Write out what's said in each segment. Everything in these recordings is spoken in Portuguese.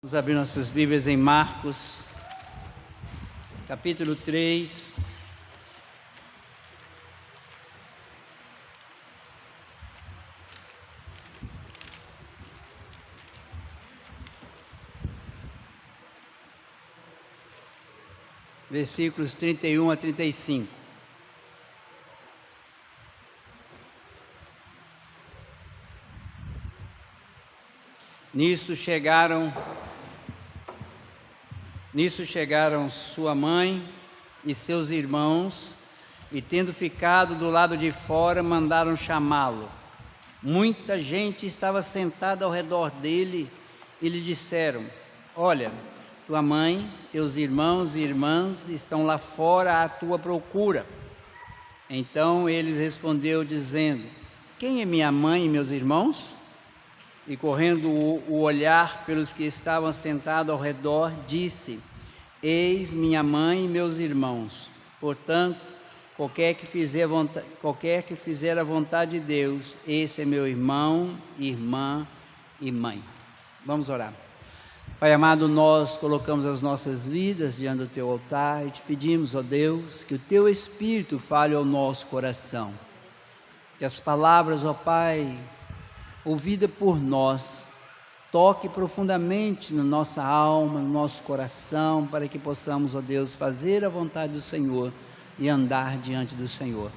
Vamos abrir nossas Bíblias em Marcos, capítulo 3. Versículos 31 a 35. Nisto chegaram sua mãe e seus irmãos, e tendo ficado do lado de fora, mandaram chamá-lo. Muita gente estava sentada ao redor dele e lhe disseram: olha, tua mãe, teus irmãos e irmãs estão lá fora à tua procura. Então ele respondeu dizendo: quem é minha mãe e meus irmãos? E correndo o olhar pelos que estavam sentados ao redor, disse: eis minha mãe e meus irmãos. Portanto, qualquer que fizer a vontade de Deus, esse é meu irmão, irmã e mãe. Vamos orar. Pai amado, nós colocamos as nossas vidas diante do teu altar e te pedimos, ó Deus, que o teu Espírito fale ao nosso coração. Que as palavras, ó Pai, ouvida por nós, toque profundamente na nossa alma, no nosso coração, para que possamos, ó Deus, fazer a vontade do Senhor e andar diante do Senhor.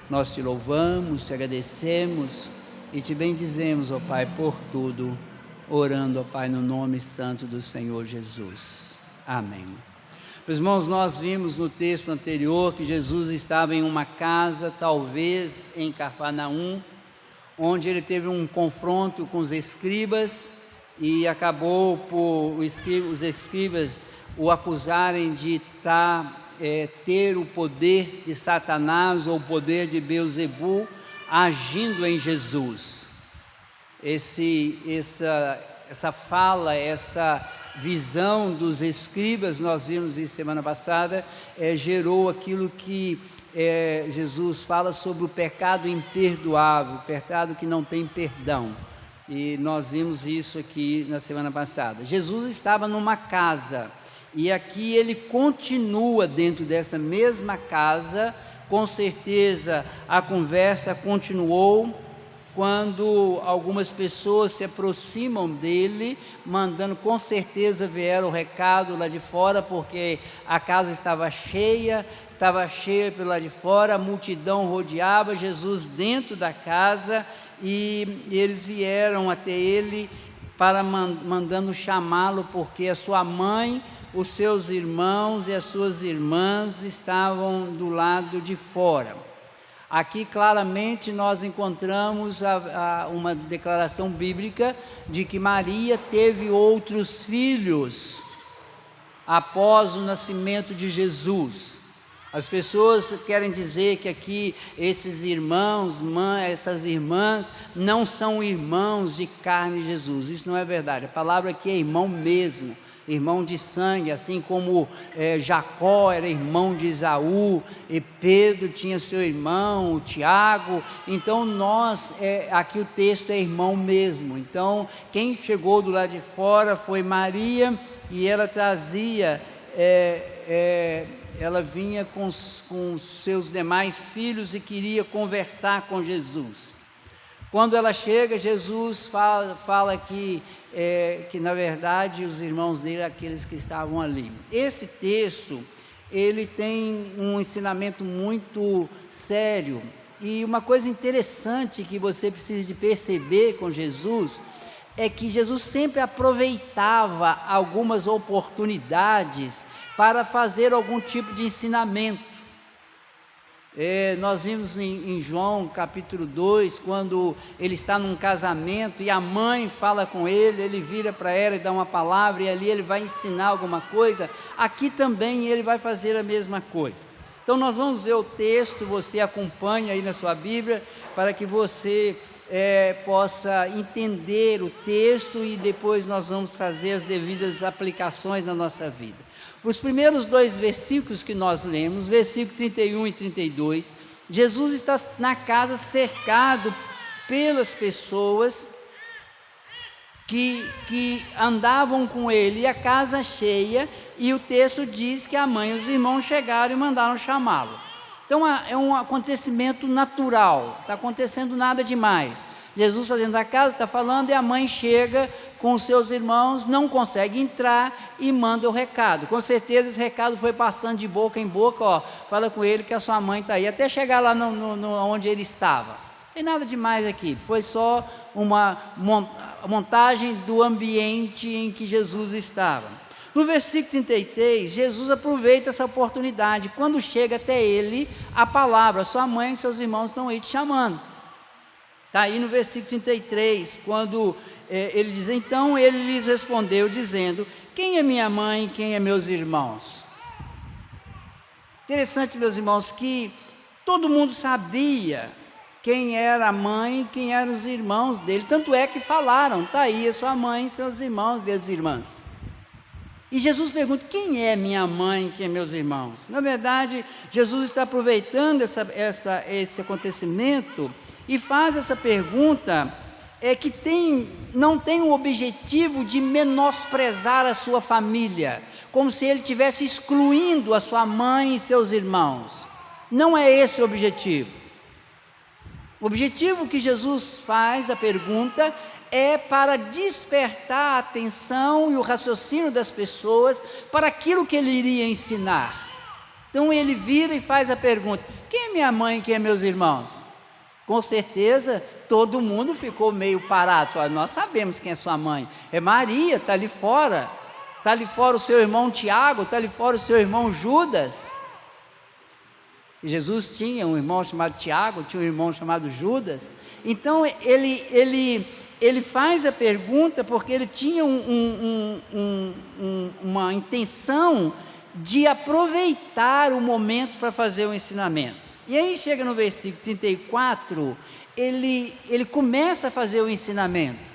Nós te louvamos, te agradecemos e te bendizemos, ó Pai, por tudo, orando, ó Pai, no nome santo do Senhor Jesus. Amém. Meus irmãos, nós vimos no texto anterior que Jesus estava em uma casa, talvez em Cafarnaum, onde ele teve um confronto com os escribas e acabou por os escribas o acusarem de ter o poder de Satanás ou o poder de Beelzebu agindo em Jesus. Essa fala, essa visão dos escribas, nós vimos isso semana passada, gerou aquilo que Jesus fala sobre o pecado imperdoável, o pecado que não tem perdão. E nós vimos isso aqui na semana passada. Jesus estava numa casa e aqui ele continua dentro dessa mesma casa. Com certeza a conversa continuou quando algumas pessoas se aproximam dele, mandando, com certeza vieram o recado lá de fora, porque a casa estava cheia pelo lado de fora, a multidão rodeava Jesus dentro da casa, e eles vieram até ele para mandando chamá-lo, porque a sua mãe, os seus irmãos e as suas irmãs estavam do lado de fora. Aqui claramente nós encontramos uma declaração bíblica de que Maria teve outros filhos após o nascimento de Jesus. As pessoas querem dizer que aqui esses irmãos, essas irmãs não são irmãos de carne de Jesus. Isso não é verdade. A palavra aqui é irmão mesmo, irmão de sangue, assim como Jacó era irmão de Esaú, e Pedro tinha seu irmão, o Tiago. Então aqui o texto é irmão mesmo. Então quem chegou do lado de fora foi Maria, e ela trazia, ela vinha com seus demais filhos e queria conversar com Jesus. Quando ela chega, Jesus fala que na verdade os irmãos dele, aqueles que estavam ali. Esse texto, ele tem um ensinamento muito sério, e uma coisa interessante que você precisa de perceber com Jesus, é que Jesus sempre aproveitava algumas oportunidades para fazer algum tipo de ensinamento. Nós vimos em João capítulo 2, quando ele está num casamento e a mãe fala com ele, ele vira para ela e dá uma palavra, e ali ele vai ensinar alguma coisa. Aqui também ele vai fazer a mesma coisa. Então nós vamos ver o texto, você acompanha aí na sua Bíblia, para que você possa entender o texto, e depois nós vamos fazer as devidas aplicações na nossa vida. Os primeiros dois versículos que nós lemos, versículo 31 e 32, Jesus está na casa cercado pelas pessoas que andavam com ele, e a casa cheia, e o texto diz que a mãe e os irmãos chegaram e mandaram chamá-lo. Então é um acontecimento natural, está acontecendo nada demais. Jesus está dentro da casa, está falando, e a mãe chega com os seus irmãos, não consegue entrar e manda o recado. Com certeza esse recado foi passando de boca em boca, ó, fala com ele que a sua mãe está aí, até chegar lá onde ele estava. Não tem nada demais aqui, foi só uma montagem do ambiente em que Jesus estava. No versículo 33, Jesus aproveita essa oportunidade, quando chega até ele a palavra, sua mãe e seus irmãos estão aí te chamando. Está aí no versículo 33, quando ele diz, então ele lhes respondeu dizendo, quem é minha mãe e quem é meus irmãos? Interessante, meus irmãos, que todo mundo sabia quem era a mãe e quem eram os irmãos dele, tanto é que falaram, está aí a sua mãe, seus irmãos e as irmãs. E Jesus pergunta, quem é minha mãe e quem é meus irmãos? Na verdade, Jesus está aproveitando esse acontecimento e faz essa pergunta que não tem o objetivo de menosprezar a sua família, como se ele estivesse excluindo a sua mãe e seus irmãos. Não é esse o objetivo. O objetivo que Jesus faz, a pergunta, é para despertar a atenção e o raciocínio das pessoas para aquilo que ele iria ensinar. Então ele vira e faz a pergunta, quem é minha mãe e quem é meus irmãos? Com certeza todo mundo ficou meio parado, falou, nós sabemos quem é sua mãe, é Maria, está ali fora o seu irmão Tiago, está ali fora o seu irmão Judas. Jesus tinha um irmão chamado Tiago, tinha um irmão chamado Judas. Então ele faz a pergunta porque ele tinha uma intenção de aproveitar o momento para fazer o ensinamento. E aí chega no versículo 34, ele começa a fazer o ensinamento.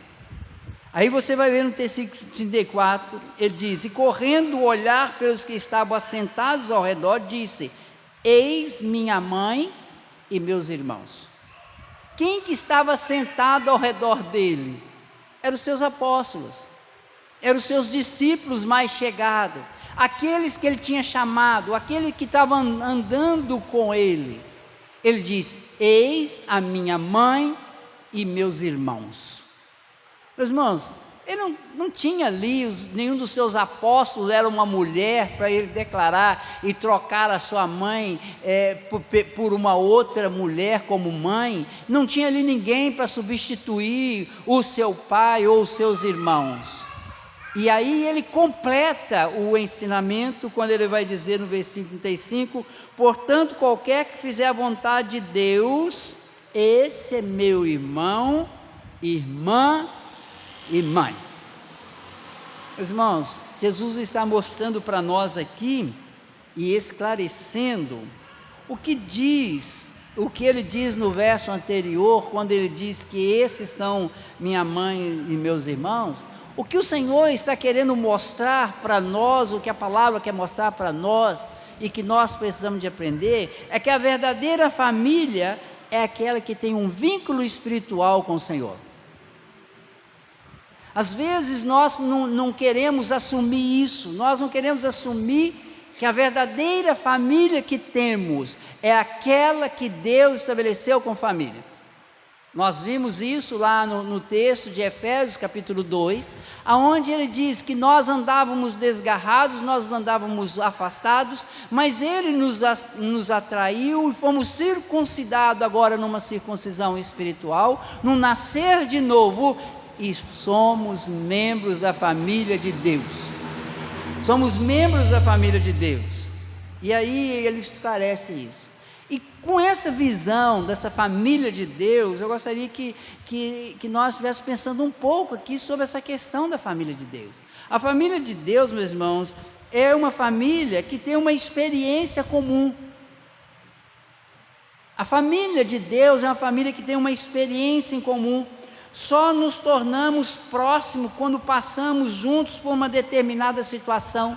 Aí você vai ver no versículo 34, ele diz, e correndo olhar pelos que estavam assentados ao redor, disse, eis minha mãe e meus irmãos. Quem que estava sentado ao redor dele? Eram os seus apóstolos, eram os seus discípulos mais chegados, aqueles que ele tinha chamado, aquele que estava andando com ele. Ele diz, eis a minha mãe e meus irmãos. Meus irmãos, ele não tinha ali, nenhum dos seus apóstolos era uma mulher para ele declarar e trocar a sua mãe por uma outra mulher como mãe. Não tinha ali ninguém para substituir o seu pai ou os seus irmãos. E aí ele completa o ensinamento quando ele vai dizer no versículo 35, portanto qualquer que fizer a vontade de Deus, esse é meu irmão, irmã e mãe. Meus irmãos, Jesus está mostrando para nós aqui e esclarecendo o que ele diz no verso anterior, quando ele diz que esses são minha mãe e meus irmãos. O que o Senhor está querendo mostrar para nós, o que a palavra quer mostrar para nós e que nós precisamos de aprender, é que a verdadeira família é aquela que tem um vínculo espiritual com o Senhor. Às vezes nós não queremos assumir isso, nós não queremos assumir que a verdadeira família que temos é aquela que Deus estabeleceu com família. Nós vimos isso lá no texto de Efésios capítulo 2, aonde ele diz que nós andávamos desgarrados, nós andávamos afastados, mas ele nos atraiu e fomos circuncidados agora numa circuncisão espiritual, num nascer de novo, e somos membros da família de Deus. Somos membros da família de Deus. E aí ele esclarece isso. E com essa visão dessa família de Deus, eu gostaria que nós estivéssemos pensando um pouco aqui sobre essa questão da família de Deus. A família de Deus, meus irmãos, é uma família que tem uma experiência comum. A família de Deus é uma família que tem uma experiência em comum. Só nos tornamos próximos quando passamos juntos por uma determinada situação.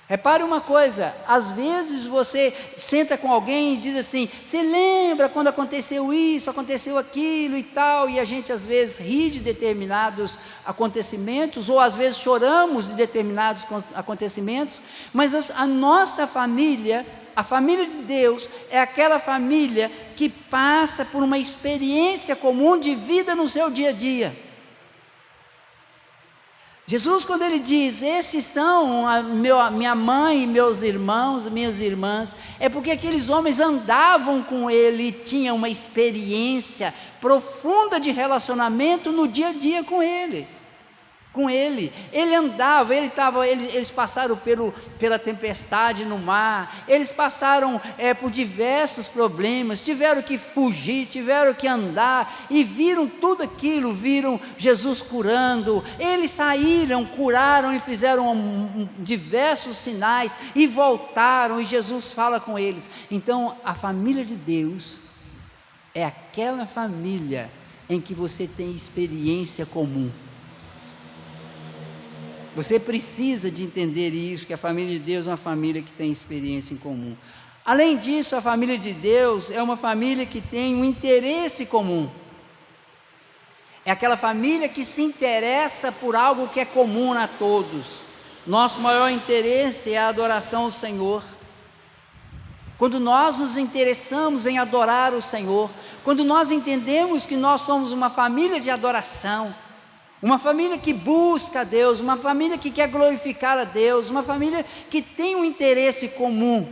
Repare uma coisa, às vezes você senta com alguém e diz assim: você lembra quando aconteceu isso, aconteceu aquilo e tal, e a gente às vezes ri de determinados acontecimentos, ou às vezes choramos de determinados acontecimentos, mas a nossa família, a família de Deus, é aquela família que passa por uma experiência comum de vida no seu dia a dia. Jesus, quando ele diz, esses são minha mãe, meus irmãos, minhas irmãs, é porque aqueles homens andavam com ele, tinham uma experiência profunda de relacionamento no dia a dia com eles. Com ele andava, eles passaram pela tempestade no mar, eles passaram por diversos problemas, tiveram que fugir, tiveram que andar, e viram tudo aquilo, viram Jesus curando, eles saíram, curaram e fizeram diversos sinais, e voltaram, e Jesus fala com eles. Então a família de Deus é aquela família em que você tem experiência comum. Você precisa de entender isso, que a família de Deus é uma família que tem experiência em comum. Além disso, a família de Deus é uma família que tem um interesse comum. É aquela família que se interessa por algo que é comum a todos. Nosso maior interesse é a adoração ao Senhor. Quando nós nos interessamos em adorar o Senhor, quando nós entendemos que nós somos uma família de adoração, uma família que busca a Deus, uma família que quer glorificar a Deus, uma família que tem um interesse comum,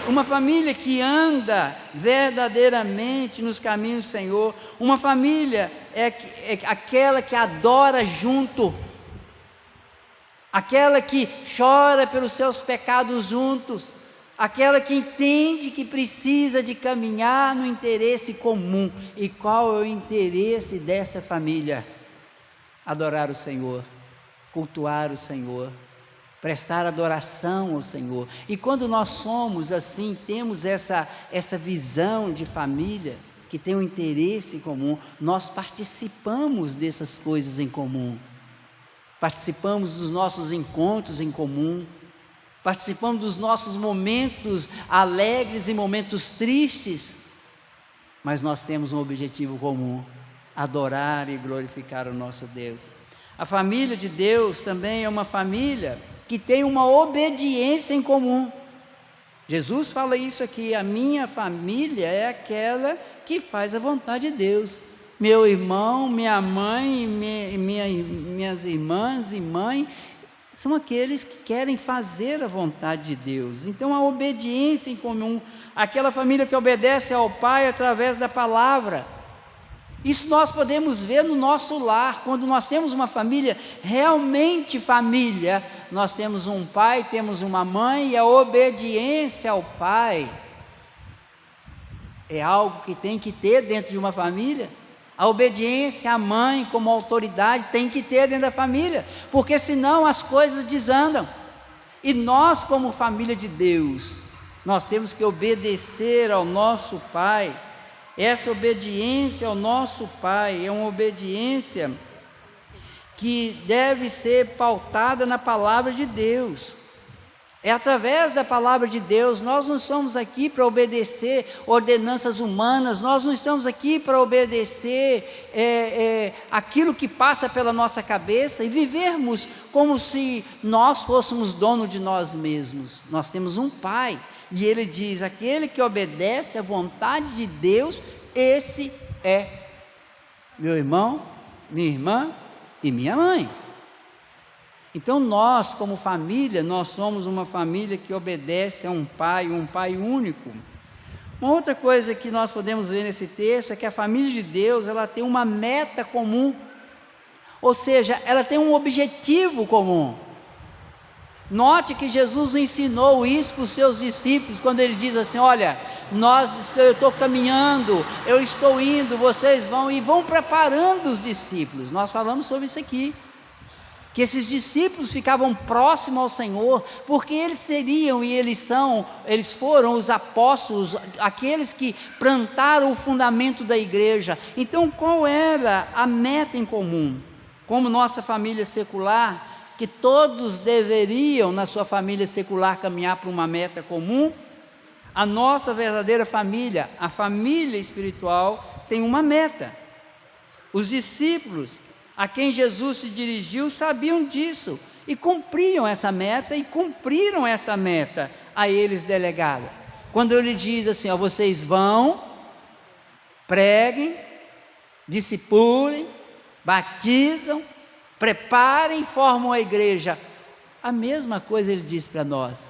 uma família que anda verdadeiramente nos caminhos do Senhor, uma família é aquela que adora junto, aquela que chora pelos seus pecados juntos, aquela que entende que precisa de caminhar no interesse comum. E qual é o interesse dessa família? Adorar o Senhor, cultuar o Senhor, prestar adoração ao Senhor. E quando nós somos assim, temos essa visão de família, que tem um interesse comum, nós participamos dessas coisas em comum, participamos dos nossos encontros em comum, participamos dos nossos momentos alegres e momentos tristes, mas nós temos um objetivo comum: adorar e glorificar o nosso Deus. A família de Deus também é uma família que tem uma obediência em comum. Jesus fala isso aqui: a minha família é aquela que faz a vontade de Deus. Meu irmão, minha mãe, minhas irmãs e mãe, são aqueles que querem fazer a vontade de Deus. Então a obediência em comum, aquela família que obedece ao Pai através da palavra. Isso nós podemos ver no nosso lar, quando nós temos uma família, realmente família, nós temos um pai, temos uma mãe, e a obediência ao pai é algo que tem que ter dentro de uma família. A obediência à mãe como autoridade tem que ter dentro da família, porque senão as coisas desandam. E nós, como família de Deus, nós temos que obedecer ao nosso pai. Essa obediência ao nosso Pai é uma obediência que deve ser pautada na palavra de Deus. É através da palavra de Deus. Nós não estamos aqui para obedecer ordenanças humanas, nós não estamos aqui para obedecer aquilo que passa pela nossa cabeça e vivermos como se nós fôssemos dono de nós mesmos. Nós temos um Pai, e Ele diz: aquele que obedece à vontade de Deus, esse é meu irmão, minha irmã e minha mãe. Então nós, como família, nós somos uma família que obedece a um pai único. Uma outra coisa que nós podemos ver nesse texto é que a família de Deus, ela tem uma meta comum, ou seja, ela tem um objetivo comum. Note que Jesus ensinou isso para os seus discípulos, quando ele diz assim: olha, eu estou caminhando, eu estou indo, vocês vão preparando os discípulos. Nós falamos sobre isso aqui, que esses discípulos ficavam próximos ao Senhor, porque eles seriam e eles foram os apóstolos, aqueles que plantaram o fundamento da igreja. Então qual era a meta em comum? Como nossa família secular, que todos deveriam, na sua família secular, caminhar para uma meta comum. A nossa verdadeira família, a família espiritual, tem uma meta. Os discípulos a quem Jesus se dirigiu sabiam disso e cumpriam essa meta, e cumpriram essa meta a eles delegada. Quando ele diz assim, ó, vocês vão, preguem, discipulem, batizam, preparem e formam a igreja. A mesma coisa ele diz para nós.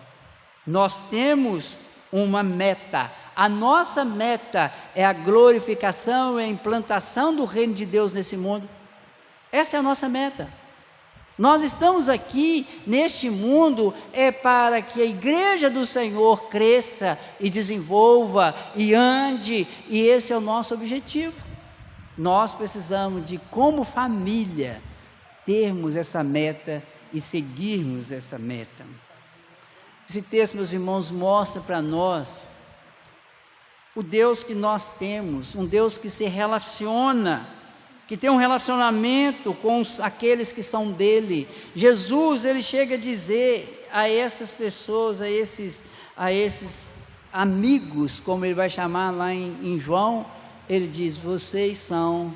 Nós temos uma meta. A nossa meta é a glorificação e a implantação do reino de Deus nesse mundo. Essa é a nossa meta. Nós estamos aqui neste mundo para que a igreja do Senhor cresça e desenvolva e ande, e esse é o nosso objetivo. Nós precisamos de, como família, termos essa meta e seguirmos essa meta. Esse texto, meus irmãos, mostra para nós o Deus que nós temos, um Deus que se relaciona, que tem um relacionamento com aqueles que são dele. Jesus, ele chega a dizer a essas pessoas, a esses amigos, como ele vai chamar lá em João, ele diz, vocês são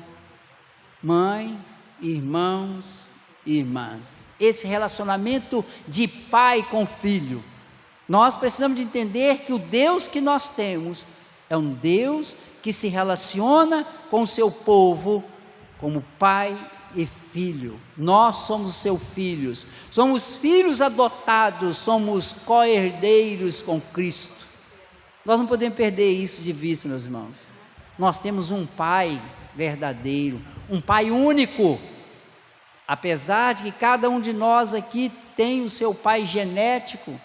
mãe, irmãos e irmãs. Esse relacionamento de pai com filho. Nós precisamos de entender que o Deus que nós temos é um Deus que se relaciona com o seu povo como pai e filho. Nós somos seus filhos, somos filhos adotados, somos co-herdeiros com Cristo. Nós não podemos perder isso de vista, meus irmãos. Nós temos um pai verdadeiro, um pai único. Apesar de que cada um de nós aqui tem o seu pai genético,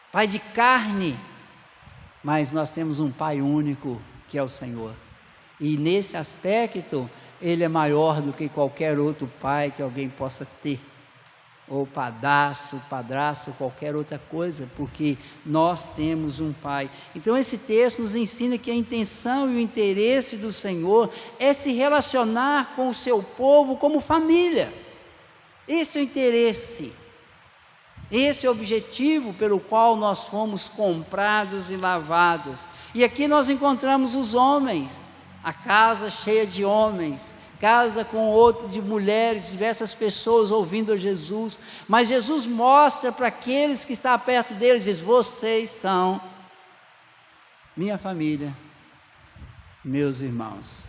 pai de carne, mas nós temos um pai único, que é o Senhor. E nesse aspecto, ele é maior do que qualquer outro pai que alguém possa ter, ou padrasto, qualquer outra coisa, porque nós temos um pai. Então esse texto nos ensina que a intenção e o interesse do Senhor é se relacionar com o seu povo como família. Esse é o interesse, esse é o objetivo pelo qual nós fomos comprados e lavados. E aqui nós encontramos os homens, a casa cheia de homens, casa com outro de mulheres, diversas pessoas ouvindo a Jesus, mas Jesus mostra para aqueles que estão perto deles, diz, vocês são minha família, meus irmãos,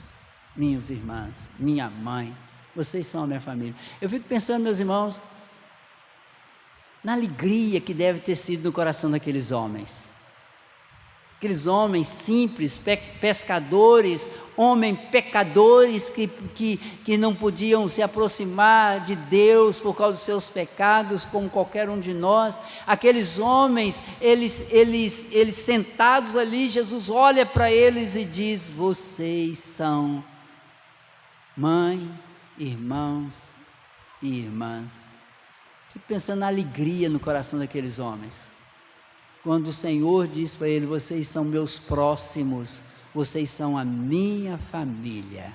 minhas irmãs, minha mãe, vocês são a minha família. Eu fico pensando, meus irmãos, na alegria que deve ter sido no coração daqueles homens. Aqueles homens simples, pescadores, homens pecadores que não podiam se aproximar de Deus por causa dos seus pecados, como qualquer um de nós. Aqueles homens, eles sentados ali, Jesus olha para eles e diz, vocês são mãe, irmãos e irmãs. Fico pensando na alegria no coração daqueles homens. Quando o Senhor diz para ele, vocês são meus próximos, vocês são a minha família.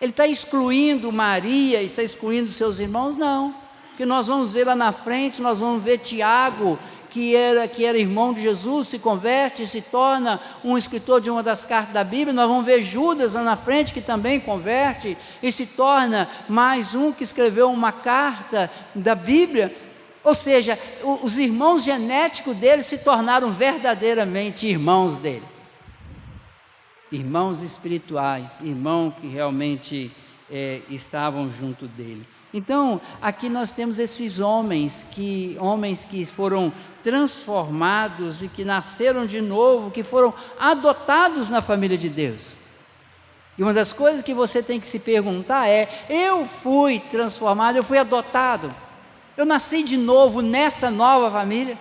Ele está excluindo Maria, está excluindo seus irmãos? Não, porque nós vamos ver lá na frente, nós vamos ver Tiago, que era irmão de Jesus, se converte, se torna um escritor de uma das cartas da Bíblia. Nós vamos ver Judas lá na frente, que também converte, e se torna mais um que escreveu uma carta da Bíblia. Ou seja, os irmãos genéticos dele se tornaram verdadeiramente irmãos dele. Irmãos espirituais, irmãos que realmente estavam junto dele. Então, aqui nós temos esses homens que foram transformados e que nasceram de novo, que foram adotados na família de Deus. E uma das coisas que você tem que se perguntar é, eu fui transformado, eu fui adotado, eu nasci de novo nessa nova família?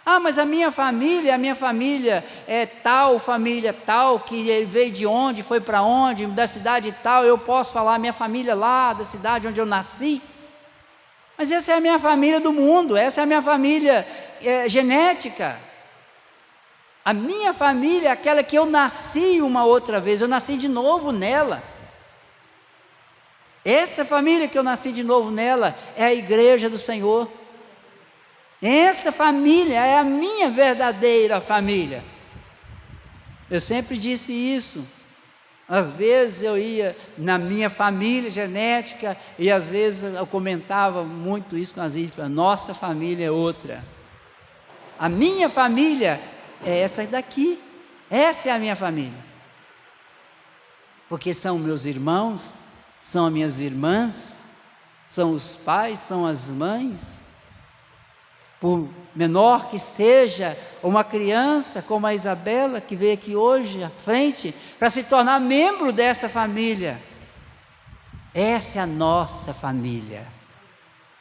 Ah, mas a minha família é tal, família tal, que veio de onde, foi para onde, da cidade tal, eu posso falar minha família lá, da cidade onde eu nasci. Mas essa é a minha família do mundo, essa é a minha família genética. A minha família é aquela que eu nasci uma outra vez, eu nasci de novo nela. Essa família que eu nasci de novo nela é a igreja do Senhor. Essa família é a minha verdadeira família. Eu sempre disse isso. Às vezes eu ia na minha família genética e às vezes eu comentava muito isso com as irmãs. Nossa família é outra. A minha família é essa daqui. Essa é a minha família. Porque são meus irmãos, são as minhas irmãs, são os pais, são as mães. Por menor que seja uma criança como a Isabela, que veio aqui hoje à frente, para se tornar membro dessa família. Essa é a nossa família.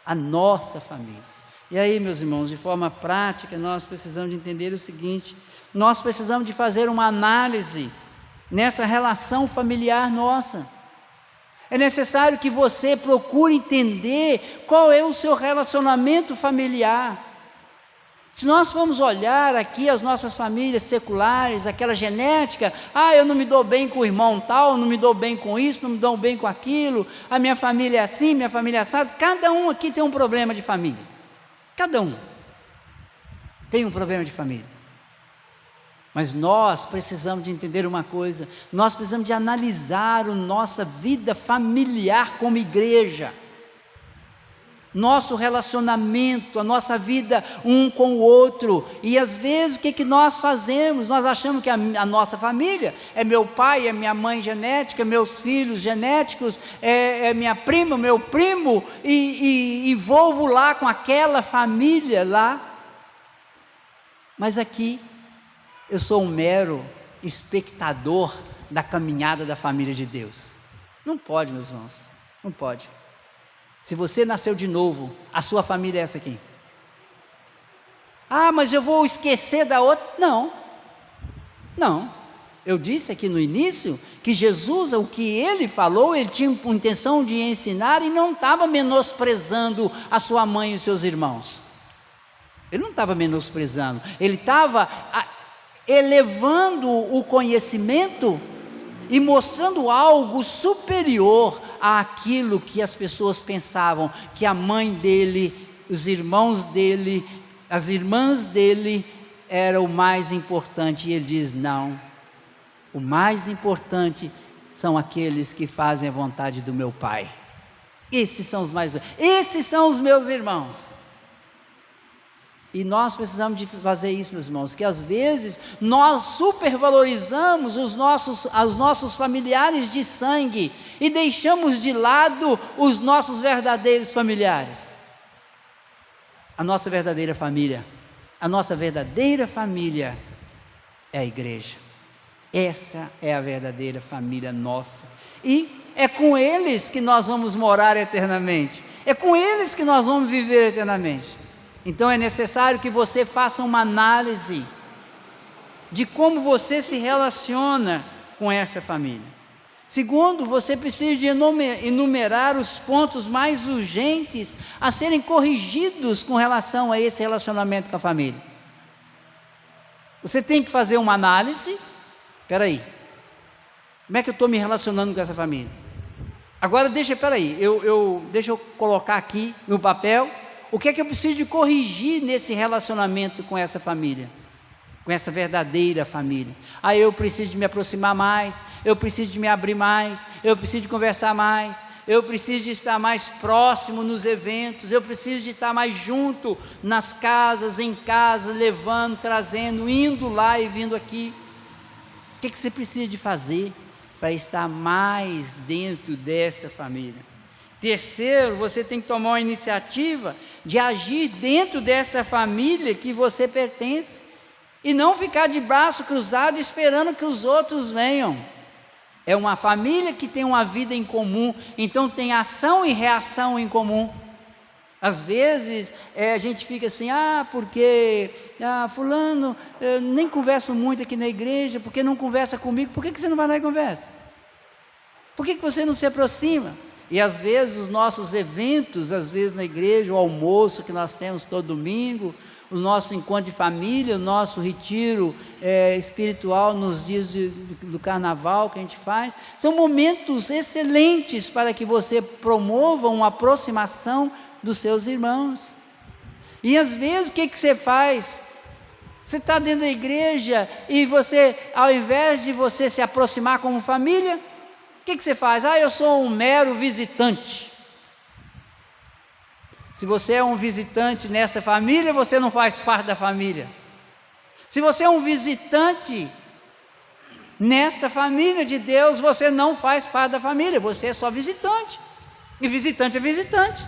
A nossa família. E aí, meus irmãos, de forma prática, nós precisamos de entender o seguinte: nós precisamos de fazer uma análise nessa relação familiar nossa. É necessário que você procure entender qual é o seu relacionamento familiar. Se nós formos olhar aqui as nossas famílias seculares, aquela genética, eu não me dou bem com o irmão tal, não me dou bem com isso, não me dou bem com aquilo, a minha família é assim, minha família é assado. Cada um aqui tem um problema de família. Cada um tem um problema de família. Mas nós precisamos de entender uma coisa: nós precisamos de analisar a nossa vida familiar como igreja, nosso relacionamento, a nossa vida um com o outro. E às vezes o que nós fazemos? Nós achamos que a nossa família é meu pai, é minha mãe genética, meus filhos genéticos, é minha prima, meu primo, e envolvo lá com aquela família lá. Mas aqui eu sou um mero espectador da caminhada da família de Deus. Não pode, meus irmãos, não pode. Se você nasceu de novo, a sua família é essa aqui. Mas eu vou esquecer da outra. Não. Eu disse aqui no início que Jesus, o que ele falou, ele tinha a intenção de ensinar e não estava menosprezando a sua mãe e os seus irmãos. Ele não estava menosprezando, ele estava elevando o conhecimento e mostrando algo superior àquilo que as pessoas pensavam, que a mãe dele, os irmãos dele, as irmãs dele era o mais importante. E ele diz: não, o mais importante são aqueles que fazem a vontade do meu Pai. Esses são os meus irmãos. E nós precisamos de fazer isso, meus irmãos, que às vezes nós supervalorizamos os nossos familiares de sangue e deixamos de lado os nossos verdadeiros familiares. A nossa verdadeira família é a igreja. Essa é a verdadeira família nossa. E é com eles que nós vamos morar eternamente. É com eles que nós vamos viver eternamente. Então é necessário que você faça uma análise de como você se relaciona com essa família. Segundo, você precisa de enumerar os pontos mais urgentes a serem corrigidos com relação a esse relacionamento com a família. Você tem que fazer uma análise. Espera aí, como é que eu estou me relacionando com essa família? Agora deixa eu colocar aqui no papel o que é que eu preciso de corrigir nesse relacionamento com essa família, com essa verdadeira família. Aí eu preciso de me aproximar mais, eu preciso de me abrir mais, eu preciso de conversar mais, eu preciso de estar mais próximo nos eventos, eu preciso de estar mais junto nas casas, em casa, levando, trazendo, indo lá e vindo aqui. O que você precisa de fazer para estar mais dentro dessa família? Terceiro, você tem que tomar uma iniciativa de agir dentro dessa família que você pertence e não ficar de braço cruzado esperando que os outros venham. É uma família que tem uma vida em comum, então tem ação e reação em comum. Às vezes a gente fica assim: porque fulano, eu nem converso muito aqui na igreja, porque não conversa comigo. Por que você não vai lá e conversa? Por que você não se aproxima? E às vezes os nossos eventos, às vezes na igreja, o almoço que nós temos todo domingo, o nosso encontro de família, o nosso retiro espiritual nos dias do carnaval que a gente faz. São momentos excelentes para que você promova uma aproximação dos seus irmãos. E às vezes o que você faz? Você está dentro da igreja e você, ao invés de você se aproximar como família, o que você faz? Eu sou um mero visitante. Se você é um visitante nessa família, você não faz parte da família. Se você é um visitante nesta família de Deus, você não faz parte da família, você é só visitante. E visitante é visitante.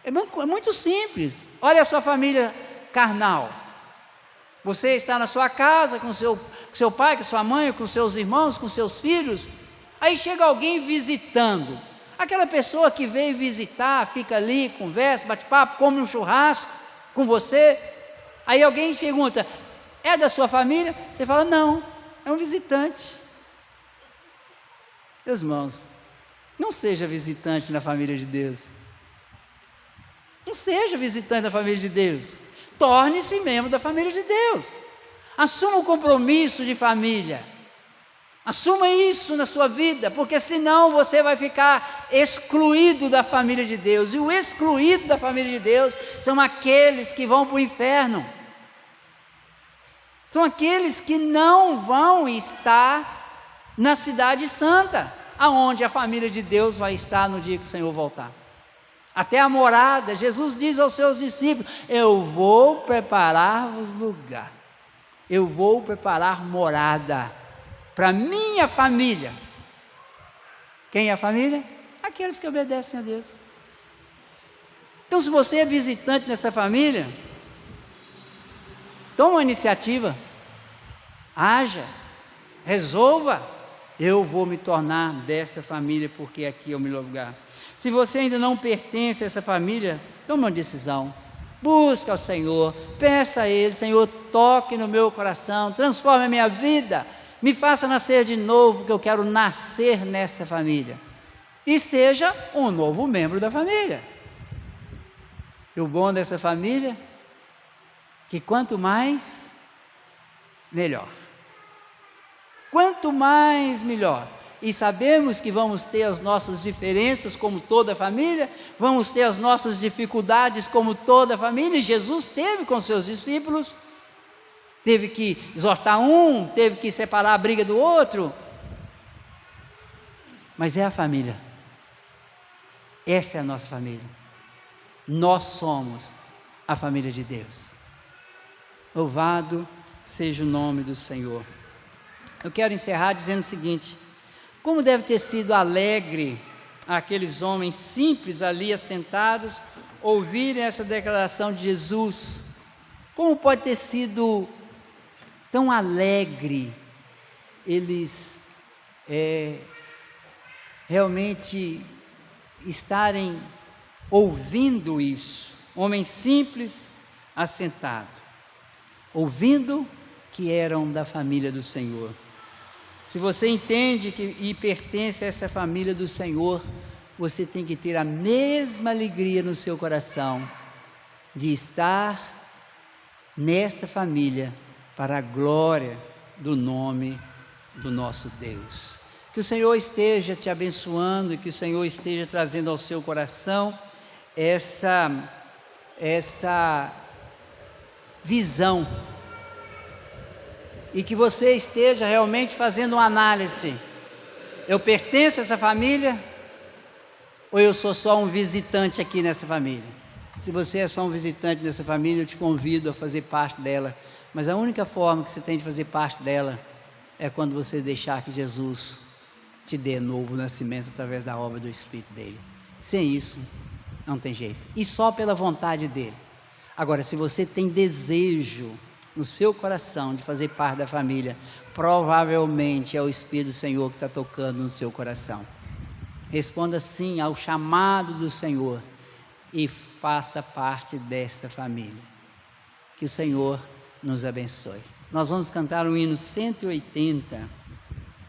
É muito simples. Olha a sua família carnal. Você está na sua casa com seu pai, com sua mãe, com seus irmãos, com seus filhos. Aí chega alguém visitando. Aquela pessoa que veio visitar, fica ali, conversa, bate papo, come um churrasco com você. Aí alguém pergunta: é da sua família? Você fala: não, é um visitante. Meus irmãos, não seja visitante na família de Deus. Não seja visitante da família de Deus. Torne-se membro da família de Deus. Assuma o compromisso de família. Assuma isso na sua vida, porque senão você vai ficar excluído da família de Deus. E o excluído da família de Deus são aqueles que vão para o inferno. São aqueles que não vão estar na cidade santa, aonde a família de Deus vai estar no dia que o Senhor voltar. Até a morada. Jesus diz aos seus discípulos: eu vou preparar-vos lugar. Eu vou preparar morada para minha família. Quem é a família? Aqueles que obedecem a Deus. Então, se você é visitante nessa família, toma uma iniciativa, haja, resolva: eu vou me tornar dessa família, porque aqui é o melhor lugar. Se você ainda não pertence a essa família, toma uma decisão, busca ao Senhor, peça a Ele: Senhor, toque no meu coração, transforme a minha vida, me faça nascer de novo, porque eu quero nascer nessa família. E seja um novo membro da família. E o bom dessa família, que quanto mais, melhor. Quanto mais, melhor. E sabemos que vamos ter as nossas diferenças, como toda família, vamos ter as nossas dificuldades, como toda família. E Jesus teve com seus discípulos, teve que exortar um, teve que separar a briga do outro, mas é a família. Essa é a nossa família. Nós somos a família de Deus. Louvado seja o nome do Senhor. Eu quero encerrar dizendo o seguinte: como deve ter sido alegre aqueles homens simples ali assentados, ouvirem essa declaração de Jesus. Como pode ter sido tão alegre eles realmente estarem ouvindo isso. Homens simples assentados, ouvindo que eram da família do Senhor. Se você entende e pertence a essa família do Senhor, você tem que ter a mesma alegria no seu coração de estar nesta família para a glória do nome do nosso Deus. Que o Senhor esteja te abençoando e que o Senhor esteja trazendo ao seu coração essa visão, e que você esteja realmente fazendo uma análise: eu pertenço a essa família ou eu sou só um visitante aqui nessa família? Se você é só um visitante nessa família, eu te convido a fazer parte dela, mas a única forma que você tem de fazer parte dela é quando você deixar que Jesus te dê novo nascimento através da obra do Espírito dele. Sem isso, não tem jeito, e só pela vontade dele. Agora, se você tem desejo no seu coração de fazer parte da família, provavelmente é o Espírito do Senhor que está tocando no seu coração. Responda sim ao chamado do Senhor e faça parte desta família. Que o Senhor nos abençoe. Nós vamos cantar o hino 180.